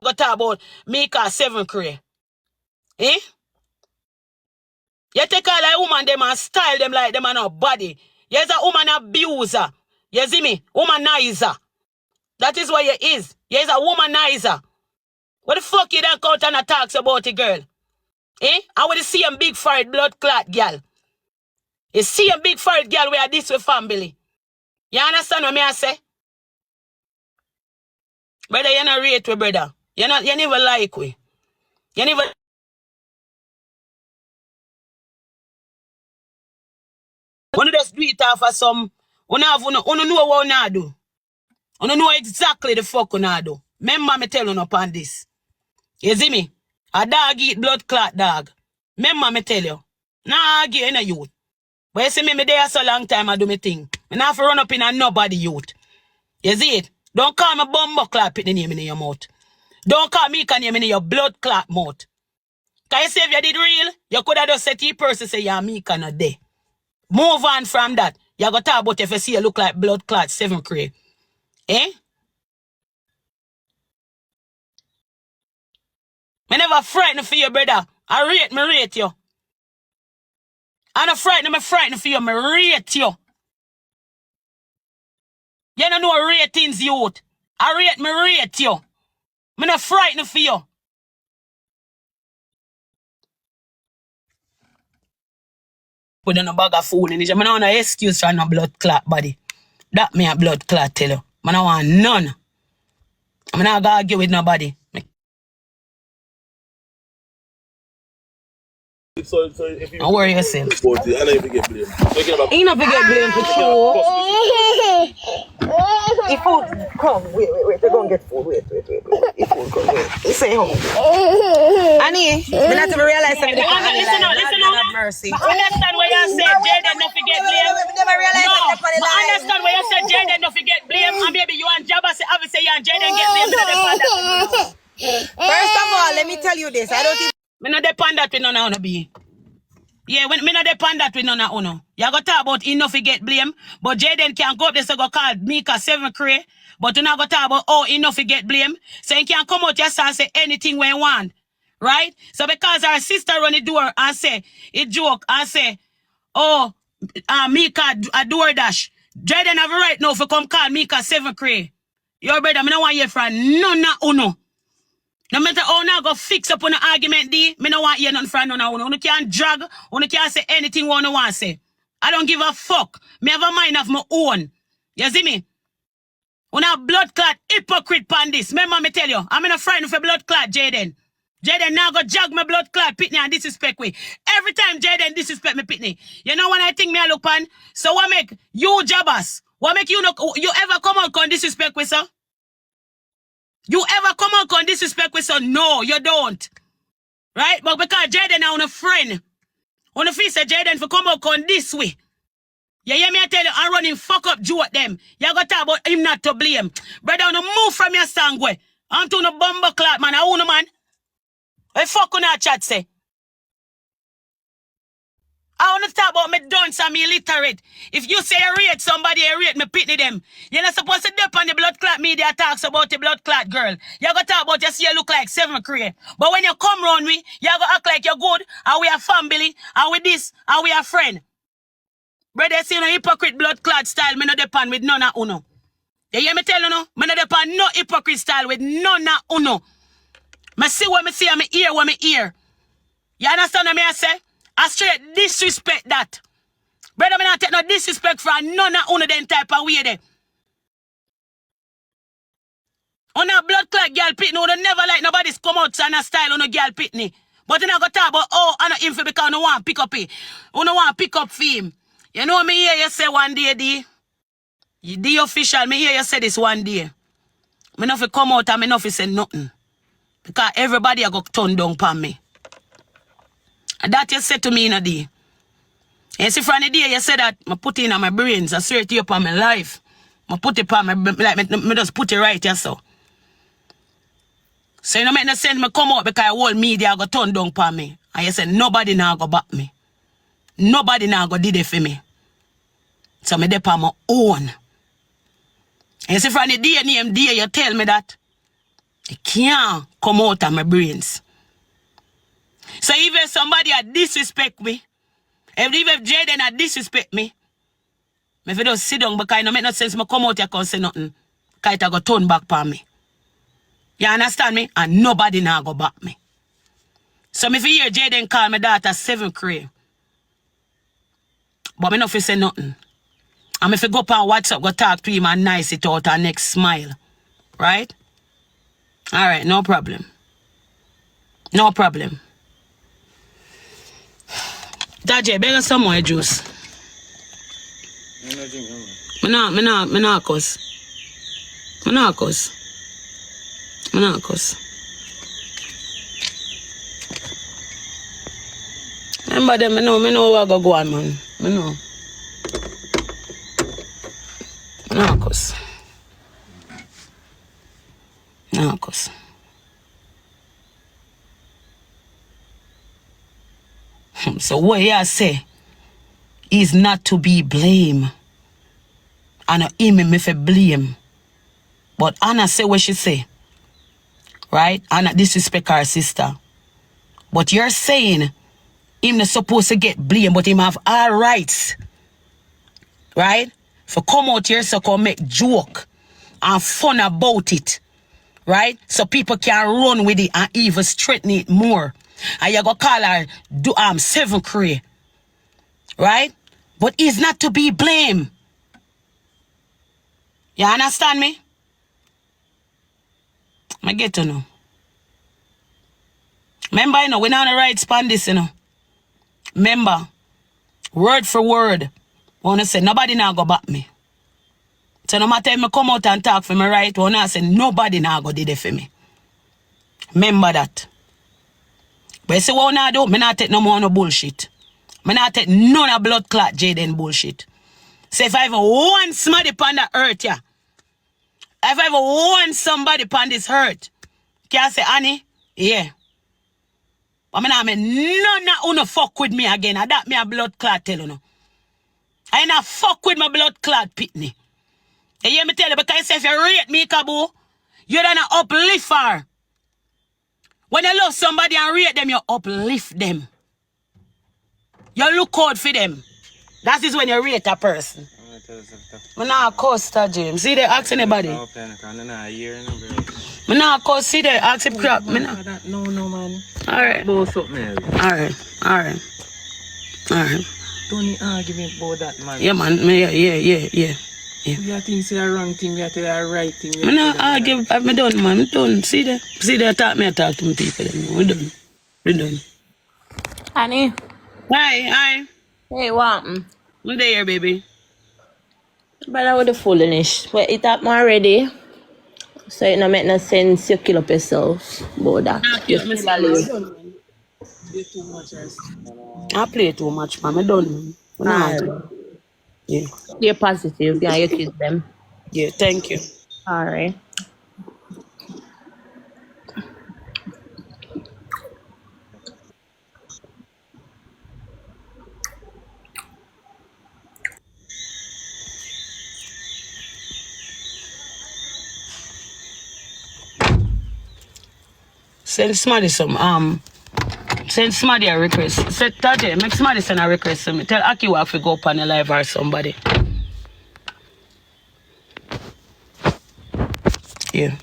go talk about Meka 7 cray. Eh? You take all like woman them and style them like them and a body. You's a woman abuser. You see me? Womanizer. That is what you is. You's a womanizer. What the fuck you don't count and talks about it, girl? Eh? I want to see a big forehead blood clot girl. You see a big forehead girl where this with family. You understand what I say? Brother, you not rate we, brother. You never like we. You never. When you just do it off of some, you know what you do. You know exactly the fuck you do. Remember me tell you upon this. You see me? A dog eat blood clot dog. Remember me tell you. Nah, argue in a youth. But you see me there so long time I do me thing. I not have to run up in a nobody youth. You see it? Don't call me bumbo clot put the name in your mouth. Don't call me name in your blood clot mouth. Can you say if you did real, you could have just said to your person say you're Meka not there. Move on from that. You got to talk about if you see you look like blood clot 7 cray. Eh? Me never frightened for you, brother. I rate you. I'm not frightened, I'm frightened for you. Me rate you. You don't know ratings, youth. Me rate you. Me not frightened for you. Put on a bag of fool in it. I don't want no excuse for no blood clot body. That me a blood clot tell you. I don't want none. I'm not gonna argue with nobody. So if you don't worry yourself. I know you get blamed. You not get blamed for sure. If food come, wait, they're gonna get food. Wait. If food come, wait. You say home. Annie, we not to realize something. Listen on. Mercy. I understand where you said Jayden not forget blame. No, I understand where you said Jayden not forget blame. And maybe you and Jabba say obviously you and Jayden get blamed. First of all, let me tell you this. I don't think me not depend that with none of be. Yeah, when me not depend that with none of uno. You got to talk about enough to get blame, but Jayden can go up there so go call Meka 7 cray, but you not got to talk about enough to get blame. So you can come out yourself and say anything when you want. Right? So because our sister run the door and say, it joke and say, Meka a door dash. Jayden have a right now for come call Meka 7 cray. Your brother, me no want hear from none of uno. No matter how now go fix up on the argument, me no want hear nothing from none of uno. Uno can't drag, uno can't say anything one want to say. I don't give a fuck. Me have a mind of my own. You see me? Uno blood clot hypocrite pan this. Remember me tell you, I'm not frightened for blood clot, Jayden. Jayden now go jog my blood clot pitney and disrespect me. Every time Jayden disrespect me pitney. You know when I think me I look pan? So what make you Jabbas? What make you ever come out con disrespect with sir? You ever come out con disrespect with sir? No, you don't. Right? But because Jayden now on a friend. On the face of Jayden for come out con this way. You hear me I tell you, I'm running fuck up joke them. You got to talk about him not to blame. Brother, on move from your song way. I'm to no bumbo clot man. I own a man. What the fuck on that chat say? I want to talk about me dunce and me illiterate. If you say I rate somebody, I rate me pitney them. You're not supposed to dip on the blood clot media talks about the blood clot girl. You got to talk about you see you look like 7 cray. But when you come round me, you got to act like you're good, and we are family, and we this, and we are friend. Brother, see no hypocrite blood clot style, me no depend with none of uno. You hear me tell you no? Me no depend no hypocrite style with none of uno. Me see what me see and me hear what me hear. You understand what I say? I straight disrespect that. Brother, me not take no disrespect from none of uno them type of way there. On a blood clot girl pitney, you never like nobody's come out and a style on a girl pitney. But you not go talk about, I know him for because you want pick up it. You don't want pick up for him. You know me hear you say one day, D. The official, me hear you say this one day. Me not fi come out and me not fi say nothing. Because everybody a go turn down upon me. And that you said to me in a day. And see from the day you said that, I put it in my brains, I swear to you upon my life. I put it upon my, like, me just put it right here so. So you know make no sense me come out because whole media go turn down upon me. And you said nobody now go back me. Nobody now go did it for me. So me dey on my own. And see from the day name day you tell me that. It can't come out of my brains. So if somebody a disrespect me, if Jayden a disrespect me, if I just sit down because it don't make no sense, I come out here and say nothing. Because it go turn back on me. You understand me? And nobody now go back me. So if you hear Jayden call my daughter 7 cray, but me not fi say nothing. And if I go up on WhatsApp, go talk to him and nice it out and next smile. Right? Alright, no problem. No problem. Daddy, beg us some more juice. Me not cuss. Remember them, me know what go on, man. Me know. No cuss. So what you say is not to be blamed. And him me for blame. But Anna say what she say. Right? Anna disrespect her sister. But you're saying him not supposed to get blamed, but him have all rights. Right? For come out here so come make joke and fun about it. Right? So people can run with it and even straighten it more. And you go call her 7 cray. Right? But it's not to be blamed. You understand me? I get to know. Remember, you know, we're not on the right span this, you know. Remember, word for word, I want to say, nobody now go back me. So no matter if I come out and talk for me right, I want to say, nobody now go did it for me. Remember that. But you see what I do? I not take no more no bullshit. I not take none of blood clot Jayden bullshit. So if I even want somebody upon the earth, yeah. If I ever want somebody upon this earth, can I say, Annie? Yeah. But I mean, none of you fuck with me again. And that me a blood clot tell you. I ain't a fuck with my blood clot pitney. You hear me tell you? Because if you rate me, Kabu, you don't uplift her. When you love somebody and rate them, you uplift them. You look out for them. That is when you rate a person. I'm not cuss, James. See, they ask anybody. I'm not cuss, see, they ask him crap. No, man. Alright. Both up, man. Alright. Don't need argument about that, man. Yeah, man. Yeah. We are things the wrong thing, we are the right thing. I'm not argue. I'm done, man. I'm done. See, they talk to me people. We're done. Honey. Hi. Hey, what? I'm there, baby. But I would have foolish. But it up already. So it don't make no sense you kill up yourself about that. You still alive. I play too much, man. I done. Yeah. You're positive. Yeah, you kill them. Yeah, thank you. Alright. Send somebody some send somebody a request. Say Taje, make somebody send a request to me. Tell Aki if we go up on a live or somebody. Yeah.